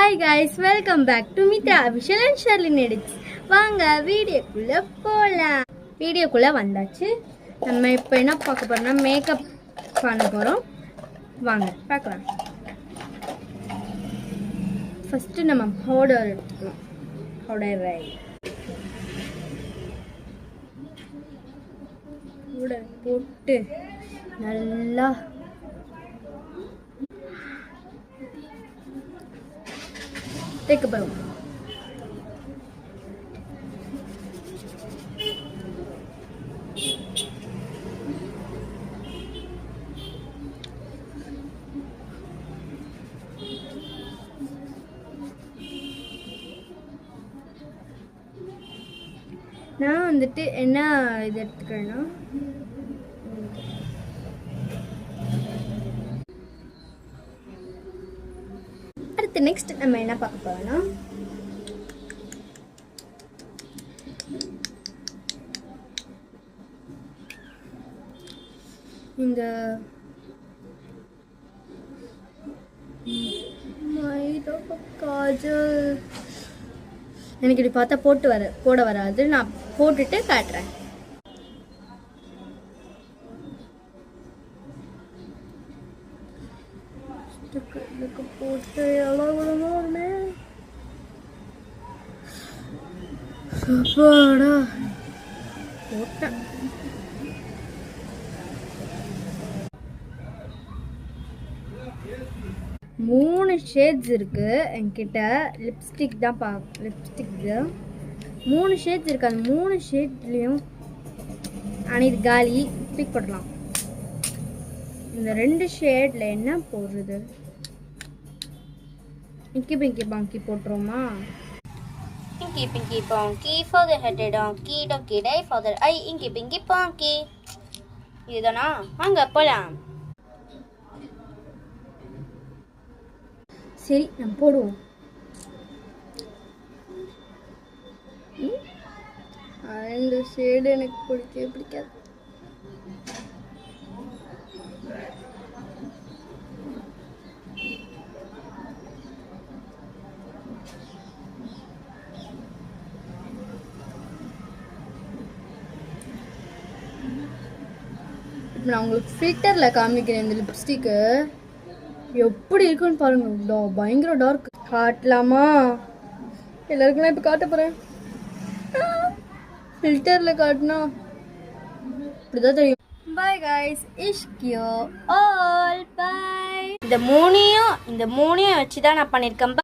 Hi guys, welcome back to Mitra Vishal and Sharlin Edits. வாங்க வீடியோக்குள்ள போலாம். வீடியோக்குள்ள வந்தாச்சு. நம்ம இப்போ என்ன பார்க்க போறோம்னா மேக்கப் பண்ண போறோம். வாங்க பார்க்கலாம். ஃபர்ஸ்ட் நம்ம பவுடர் எடுத்துக்கலாம். பவுடர் போட்டு நல்லா தேய்க்க போறோம். நான் வந்துட்டு என்ன இது எடுத்துக்கிறேன்னா அடுத்து நெக்ஸ்ட் நம்ம என்ன பார்க்க போறோம்னா இந்த காஜல் எனக்கு இப்படி பார்த்தா போட வராது. நான் போட்டுட்டு காட்டுறேன். போட்டு எல்லாம் போட்டேன். மூணு ஷேட்ஸ் இருக்கு என்கிட்ட. லிப்ஸ்டிக் தான் லிப்ஸ்டிக் 3 ஷேட்ஸ் இருக்கு. அந்த 3 ஷேட்லேயும் அனைத்து காலி பிக் போடலாம். இந்த 2 ஷேட்ல என்ன போடுறது? இங்கி Pinki பாங்கி போட்டுருமா? Inky Pinky Ponky for the head donkey donkey day for the eye Inky Pinky Ponky. இதுதானா? வாங்க போலாம். சரி நம்ம போடுவோம். இந்த ஷேடு எனக்கு பிடிக்காது. நான் உங்களுக்கு ஃபில்டரில் காமிக்கிறேன். இந்த லிப்ஸ்டிக்கு எப்படி இருக்குன்னு பாருங்க. பயங்கர டார்க். காட்டலாமா? எல்லாருக்கும் இப்போ காட்ட போகிறேன். ஃபில்டரில் காட்டினா இப்படிதான் தெரியும். Bye guys, ishq you all. Bye. இந்த மூணையும் வச்சு தான் நான் பண்ணியிருக்கேன்.